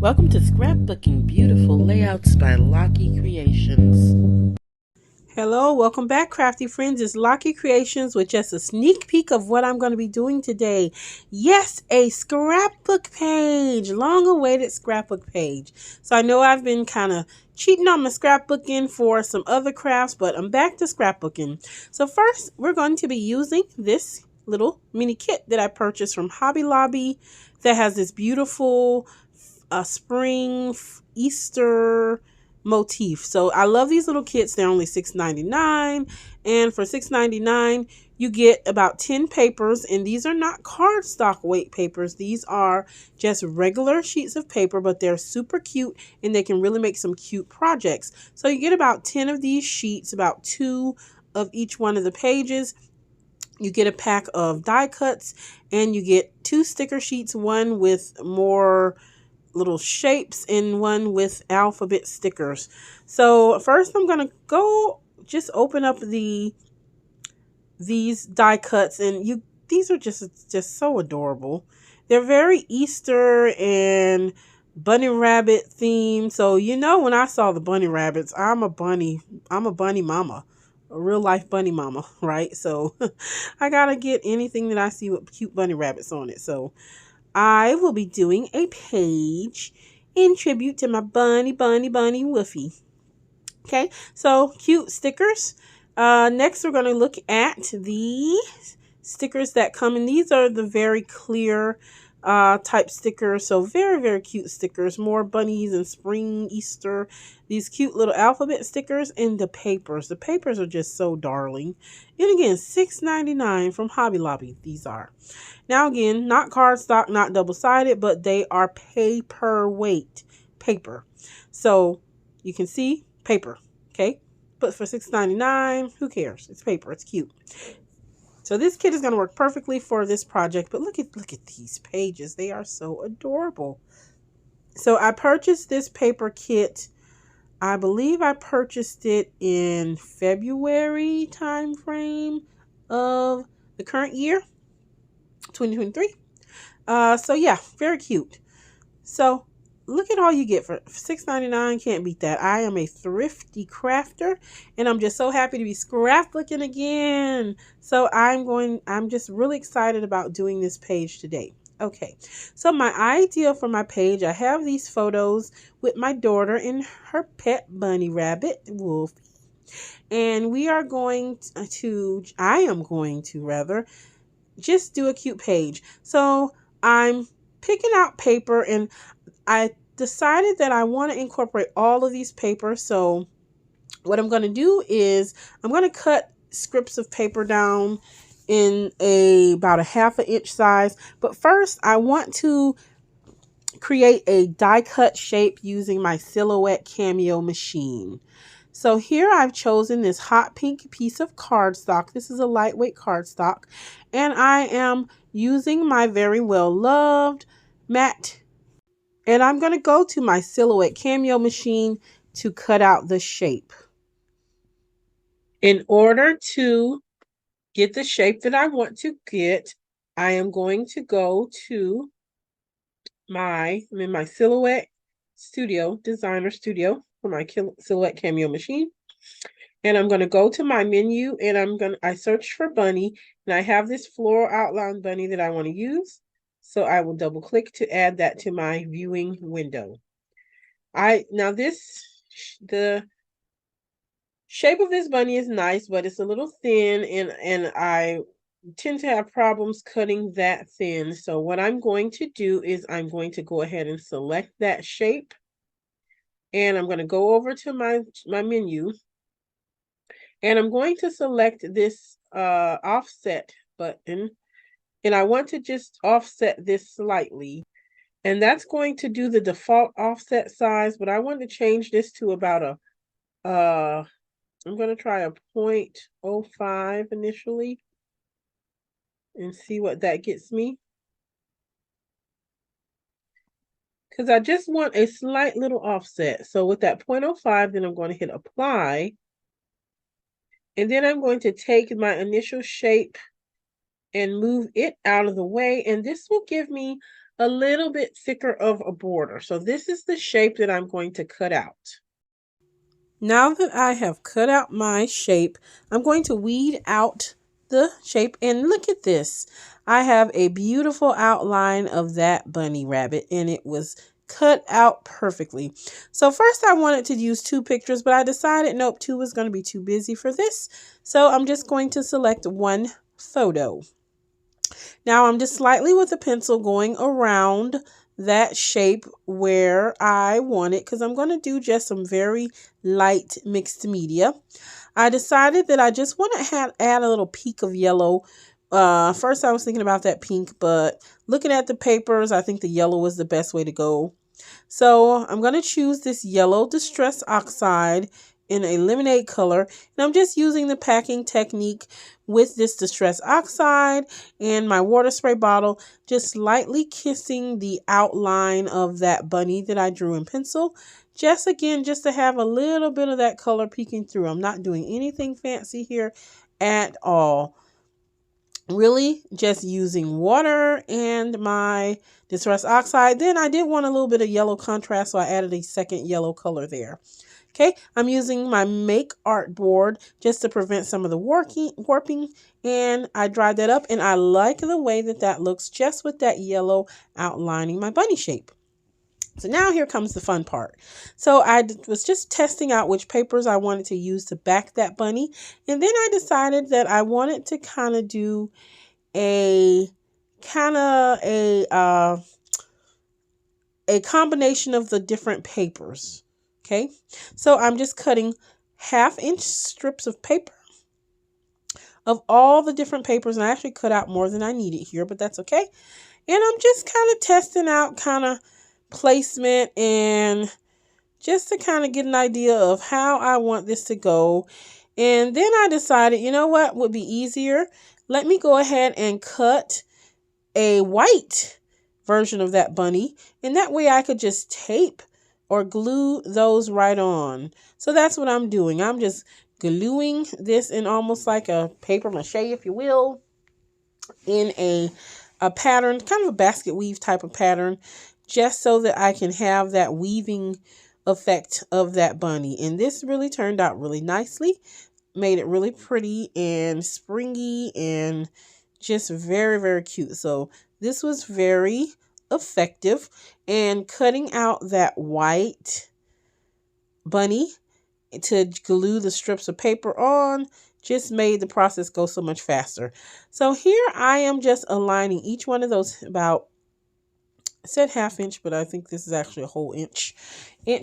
Welcome to Scrapbooking Beautiful Layouts by Locky Creations. Hello, welcome back, crafty friends. It's Locky Creations with just a sneak peek of what I'm going to be doing today. Yes, a scrapbook page, long awaited scrapbook page. So I know I've been kind of cheating on my scrapbooking for some other crafts, but I'm back to scrapbooking. So first, we're going to be using this little mini kit that I purchased from Hobby Lobby that has this beautiful spring Easter motif. So I love these little kits. They're only $6.99, and for $6.99 you get about 10 papers, and these are not cardstock weight papers. These are just regular sheets of paper, but they're super cute and they can really make some cute projects. So you get about 10 of these sheets, about 2 of each one of the pages. You get a pack of die cuts, and you get 2 sticker sheets, one with more little shapes and one with alphabet stickers. So first I'm gonna go just open up these die cuts, and these are just so adorable. They're very Easter and bunny rabbit themed. So when I saw the bunny rabbits, I'm a bunny mama, a real life bunny mama, right? So I gotta get anything that I see with cute bunny rabbits on it. So I will be doing a page in tribute to my bunny Woofy. Okay, so cute stickers. Next, we're going to look at the stickers that come in. These are the very clear type stickers. So very, very cute stickers. More bunnies and spring, Easter. These cute little alphabet stickers, and the papers. The papers are just so darling. And again, $6.99 from Hobby Lobby. These are. Now again, not cardstock, not double-sided, but they are paperweight paper. So you can see paper, okay? But for $6.99, who cares? It's paper, it's cute. So this kit is going to work perfectly for this project, but look at these pages. They are so adorable. So I purchased this paper kit. I believe I purchased it in February time frame of the current year, 2023. So yeah, very cute. So look at all you get for $6.99. Can't beat that. I am a thrifty crafter, and I'm just so happy to be scrapbooking again. So I'm just really excited about doing this page today. Okay, so my idea for my page, I have these photos with my daughter and her pet bunny rabbit, Wolf. And I am going to rather, just do a cute page. So I'm picking out paper, and I decided that I want to incorporate all of these papers. So what I'm going to do is I'm going to cut strips of paper down in about a 1/2 inch size. But first I want to create a die cut shape using my Silhouette Cameo machine. So here I've chosen this hot pink piece of cardstock. This is a lightweight cardstock, and I am using my very well loved matte, and I'm going to go to my Silhouette Cameo machine to cut out the shape. In order to get the shape that I want to get, I am going to go to I'm in my Silhouette Designer Studio for my Silhouette Cameo machine. And I'm going to go to my menu, and I search for bunny, and I have this floral outline bunny that I want to use. So I will double click to add that to my viewing window. The shape of this bunny is nice, but it's a little thin, and I tend to have problems cutting that thin. So what I'm going to do is I'm going to go ahead and select that shape, and I'm going to go over to my menu, and I'm going to select this offset button, and I want to just offset this slightly, and that's going to do the default offset size, but I want to change this to about I'm going to try a 0.05 initially and see what that gets me. Because I just want a slight little offset. So with that 0.05, then I'm going to hit apply. And then I'm going to take my initial shape and move it out of the way. And this will give me a little bit thicker of a border. So this is the shape that I'm going to cut out. Now that I have cut out my shape, I'm going to weed out the shape, and look at this. I have a beautiful outline of that bunny rabbit, and it was cut out perfectly. So first I wanted to use 2 pictures, but I decided nope, 2 was going to be too busy for this. So I'm just going to select 1 photo. Now I'm just slightly with a pencil going around that shape where I want it, because I'm going to do just some very light mixed media. I decided that I just want to add a little peak of yellow. First I was thinking about that pink, but looking at the papers, I think the yellow was the best way to go. So I'm going to choose this yellow Distress Oxide in a lemonade color. And I'm just using the packing technique with this Distress Oxide and my water spray bottle, just lightly kissing the outline of that bunny that I drew in pencil. Just to have a little bit of that color peeking through. I'm not doing anything fancy here at all. Really just using water and my Distress Oxide. Then I did want a little bit of yellow contrast, so I added a second yellow color there. Okay, I'm using my Make Art board just to prevent some of the warping, and I dried that up, and I like the way that looks just with that yellow outlining my bunny shape. So now here comes the fun part. So I was just testing out which papers I wanted to use to back that bunny, and then I decided that I wanted to kind of do a combination of the different papers. Okay, so I'm just cutting 1/2-inch strips of paper of all the different papers, and I actually cut out more than I needed here, but that's okay. And I'm just kind of testing out kind of placement and just to kind of get an idea of how I want this to go. And then I decided, you know what would be easier? Let me go ahead and cut a white version of that bunny, and that way I could just tape or glue those right on. So that's what I'm doing. I'm just gluing this in almost like a paper mache, if you will, in a pattern, kind of a basket weave type of pattern, just so that I can have that weaving effect of that bunny. And this really turned out really nicely, made it really pretty and springy and just very, very cute. So this was very effective, and cutting out that white bunny to glue the strips of paper on just made the process go so much faster. So here I am just aligning each one of those about, I said 1/2 inch, but I think this is actually a whole inch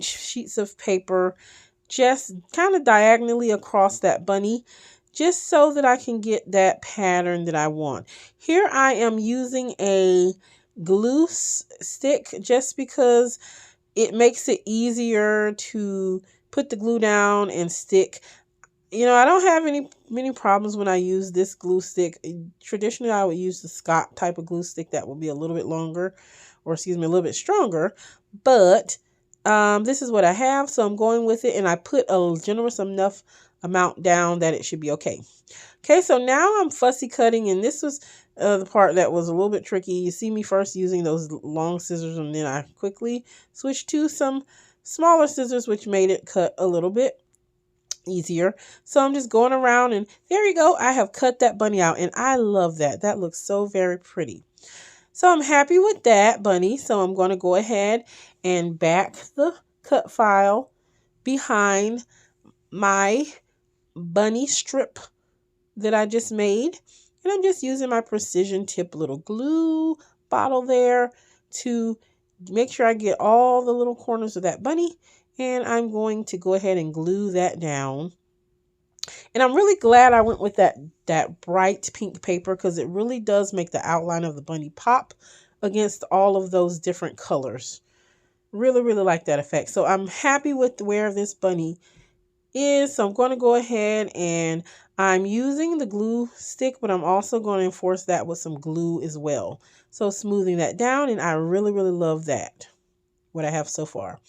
sheets of paper, just kind of diagonally across that bunny, just so that I can get that pattern that I want. Here I am using a glue stick just because it makes it easier to put the glue down and stick. You know, I don't have many problems when I use this glue stick. Traditionally, I would use the Scott type of glue stick that would be a little bit longer, or a little bit stronger. But this is what I have, so I'm going with it, and I put a generous enough amount down that it should be okay. Okay, so now I'm fussy cutting, and this was the part that was a little bit tricky. You see me first using those long scissors, and then I quickly switched to some smaller scissors, which made it cut a little bit easier. So I'm just going around, and there you go. I have cut that bunny out, and I love that. That looks so very pretty. So I'm happy with that bunny. So I'm going to go ahead and back the cut file behind my bunny strip that I just made. And I'm just using my precision tip little glue bottle there to make sure I get all the little corners of that bunny. And I'm going to go ahead and glue that down. And I'm really glad I went with that bright pink paper, because it really does make the outline of the bunny pop against all of those different colors. Really, really like that effect. So I'm happy with where this bunny is. So I'm going to go ahead, and I'm using the glue stick, but I'm also going to enforce that with some glue as well. So smoothing that down, and I really, really love that, what I have so far.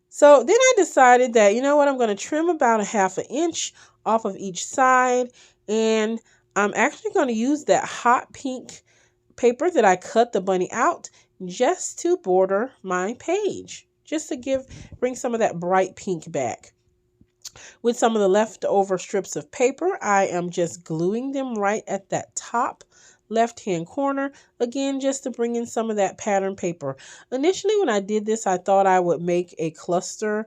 So then I decided that, you know what, I'm going to trim about 1/2 inch off of each side, and I'm actually going to use that hot pink paper that I cut the bunny out just to border my page, just to bring some of that bright pink back. With some of the leftover strips of paper, I am just gluing them right at that top left-hand corner, again, just to bring in some of that pattern paper. Initially, when I did this, I thought I would make a cluster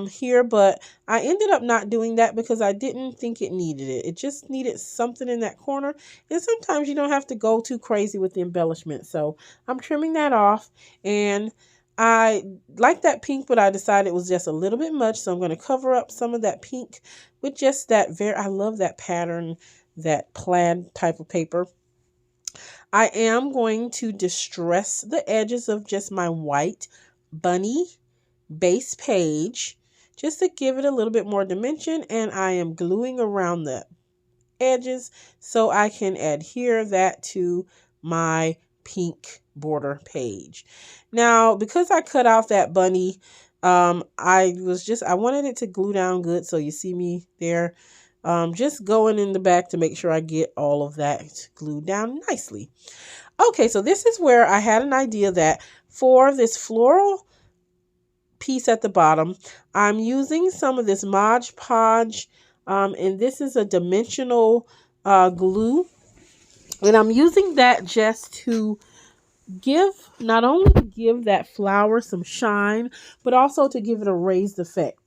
here, but I ended up not doing that because I didn't think it needed it. It just needed something in that corner, and sometimes you don't have to go too crazy with the embellishment. So I'm trimming that off, and I like that pink, but I decided it was just a little bit much, so I'm going to cover up some of that pink with just that I love that pattern, that plaid type of paper. I am going to distress the edges of just my white bunny base page just to give it a little bit more dimension, and I am gluing around the edges so I can adhere that to my pink border page. Now, because I cut out that bunny, I wanted it to glue down good, so you see me there just going in the back to make sure I get all of that glued down nicely. Okay, so this is where I had an idea that for this floral piece at the bottom, I'm using some of this Mod Podge, and this is a dimensional glue, and I'm using that just to not only to give that flower some shine, but also to give it a raised effect.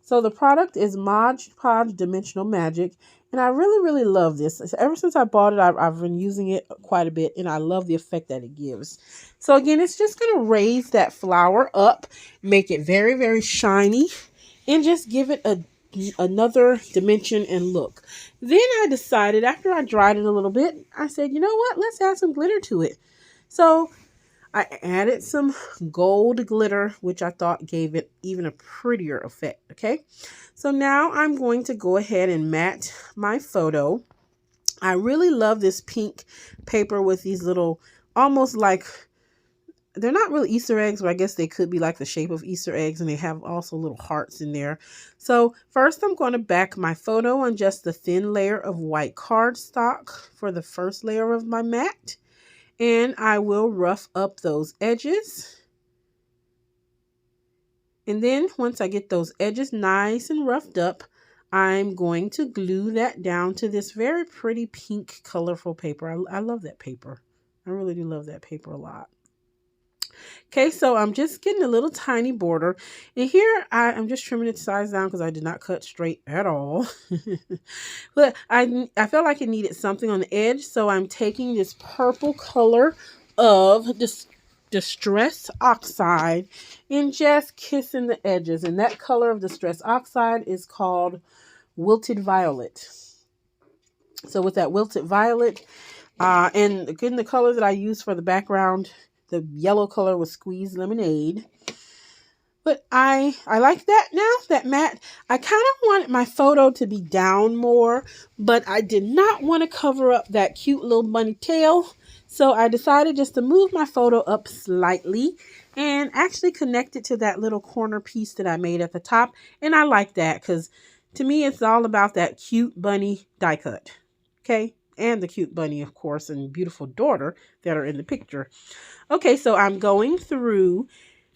So the product is Mod Podge Dimensional Magic, and I really love this. Ever since I bought it, I've been using it quite a bit, and I love the effect that it gives. So again, it's just going to raise that flower up, make it very shiny, and just give it another dimension and look. Then I decided, after I dried it a little bit, I said, you know what, let's add some glitter to it. So I added some gold glitter, which I thought gave it even a prettier effect. Okay, so now I'm going to go ahead and mat my photo. I really love this pink paper with these little, almost like, they're not really Easter eggs, but I guess they could be like the shape of Easter eggs, and they have also little hearts in there. So first I'm going to back my photo on just the thin layer of white cardstock for the first layer of my mat. And I will rough up those edges. And then once I get those edges nice and roughed up, I'm going to glue that down to this very pretty pink colorful paper. I love that paper. I really do love that paper a lot. Okay, so I'm just getting a little tiny border. And here I'm just trimming it size down because I did not cut straight at all. But I felt like it needed something on the edge. So I'm taking this purple color of this Distress Oxide and just kissing the edges. And that color of Distress Oxide is called Wilted Violet. So with that Wilted Violet, and again, the color that I use for the background, the yellow color was Squeezed Lemonade. But I like that now, that matte. I kind of wanted my photo to be down more, but I did not want to cover up that cute little bunny tail. So I decided just to move my photo up slightly and actually connect it to that little corner piece that I made at the top. And I like that because to me, it's all about that cute bunny die cut. Okay. And the cute bunny, of course, and beautiful daughter that are in the picture. Okay, so I'm going through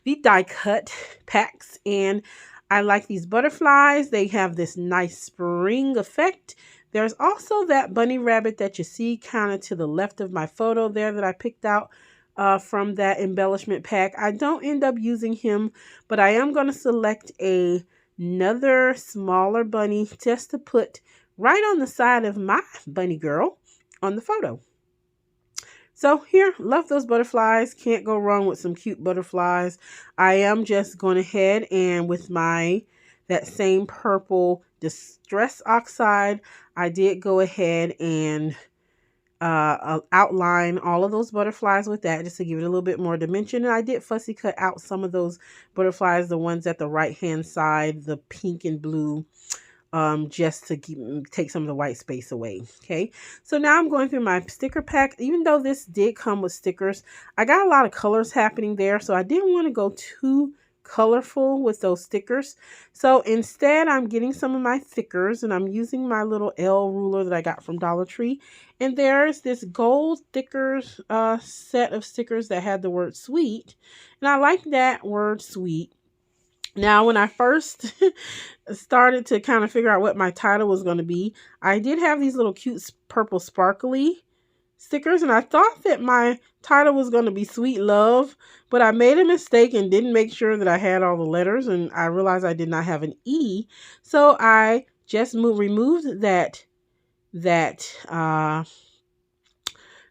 the die cut packs, and I like these butterflies. They have this nice spring effect. There's also that bunny rabbit that you see kind of to the left of my photo there that I picked out from that embellishment pack. I don't end up using him, but I am going to select another smaller bunny just to put right on the side of my bunny girl on the photo. So here, love those butterflies. Can't go wrong with some cute butterflies. I am just going ahead and with that same purple Distress Oxide, I did go ahead and outline all of those butterflies with that just to give it a little bit more dimension. And I did fussy cut out some of those butterflies, the ones at the right hand side, the pink and blue, just to take some of the white space away. Okay, so now I'm going through my sticker pack. Even though this did come with stickers, I got a lot of colors happening there, so I didn't want to go too colorful with those stickers. So instead, I'm getting some of my stickers and I'm using my little L ruler that I got from Dollar Tree. And there's this gold stickers set of stickers that had the word sweet. And I like that word sweet. Now, when I first started to kind of figure out what my title was going to be, I did have these little cute purple sparkly stickers, and I thought that my title was going to be Sweet Love, but I made a mistake and didn't make sure that I had all the letters, and I realized I did not have an E. So I just removed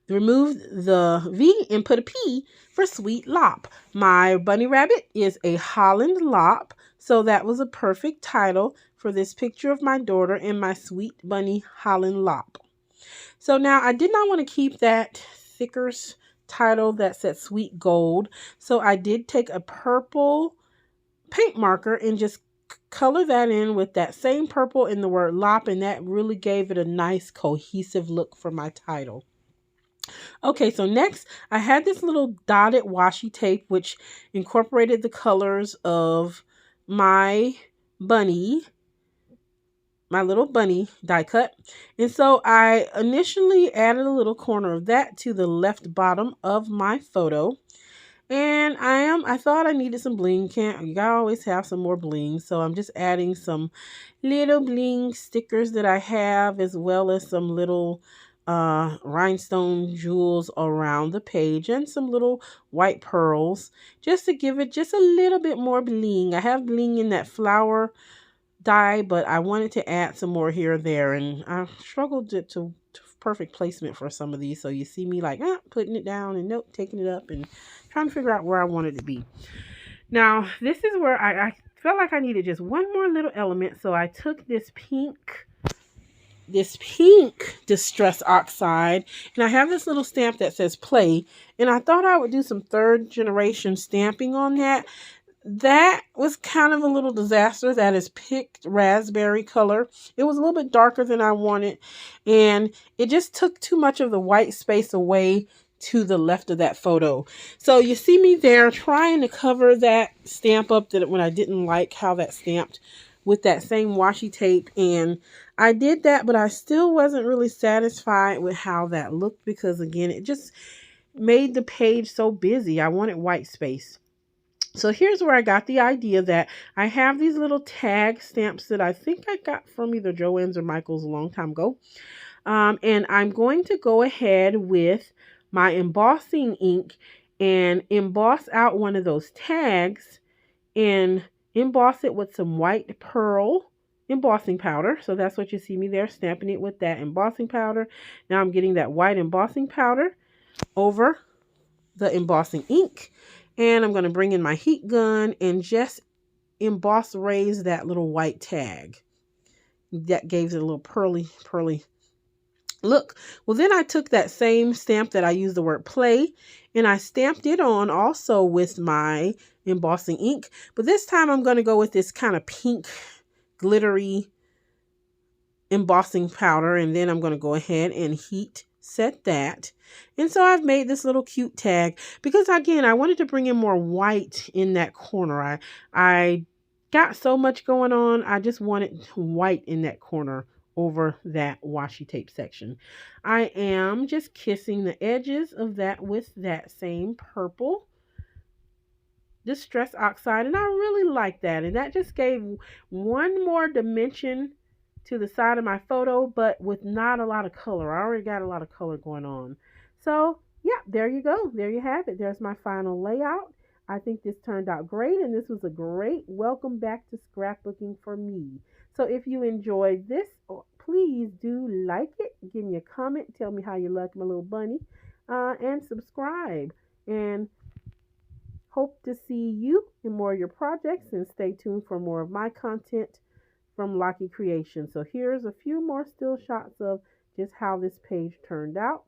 removed the V and put a P for Sweet Lop. My bunny rabbit is a Holland Lop, so that was a perfect title for this picture of my daughter and my sweet bunny Holland Lop. So now I did not want to keep that stickers title that said Sweet Gold, so I did take a purple paint marker and just color that in with that same purple in the word Lop, and that really gave it a nice cohesive look for my title. Okay, so next I had this little dotted washi tape which incorporated the colors of my bunny, my little bunny die cut. And so I initially added a little corner of that to the left bottom of my photo. And I thought I needed some bling. You gotta always have some more bling. So I'm just adding some little bling stickers that I have, as well as some little rhinestone jewels around the page and some little white pearls, just to give it just a little bit more bling. I have bling in that flower die, but I wanted to add some more here or there, and I struggled to perfect placement for some of these. So you see me like putting it down and nope, taking it up and trying to figure out where I want it to be. Now this is where I felt like I needed just one more little element, so I took this pink distress oxide, and I have this little stamp that says play, and I thought I would do some third generation stamping on that. That was kind of a little disaster. That is picked raspberry color. It was a little bit darker than I wanted, and it just took too much of the white space away to the left of that photo. So you see me there trying to cover that stamp up that when I didn't like how that stamped with that same washi tape, and I did that, but I still wasn't really satisfied with how that looked because again, it just made the page so busy. I wanted white space. So here's where I got the idea that I have these little tag stamps that I think I got from either Joann's or Michael's a long time ago. And I'm going to go ahead with my embossing ink and emboss out one of those tags and emboss it with some white pearl embossing powder. So that's what you see me there, stamping it with that embossing powder. Now I'm getting that white embossing powder over the embossing ink. And I'm going to bring in my heat gun and just raise that little white tag. That gave it a little pearly look. Well, then I took that same stamp that I used the word play, and I stamped it on also with my embossing ink. But this time I'm going to go with this kind of pink glittery embossing powder, and then I'm going to go ahead and heat set that. And so I've made this little cute tag because again, I wanted to bring in more white in that corner. I got so much going on. I just wanted white in that corner over that washi tape section. I am just kissing the edges of that with that same purple distress oxide, and I really like that, and that just gave one more dimension to the side of my photo, but with not a lot of color. I already got a lot of color going on. So yeah, there you go. There you have it. There's my final layout. I think this turned out great, and this was a great welcome back to scrapbooking for me. So if you enjoyed this, please do like it, give me a comment, tell me how you like my little bunny, and subscribe. And hope to see you in more of your projects, and stay tuned for more of my content from Locky Creation. So here's a few more still shots of just how this page turned out.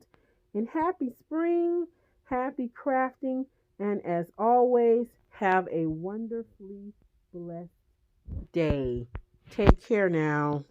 And happy spring, happy crafting, and as always, have a wonderfully blessed day. Take care now.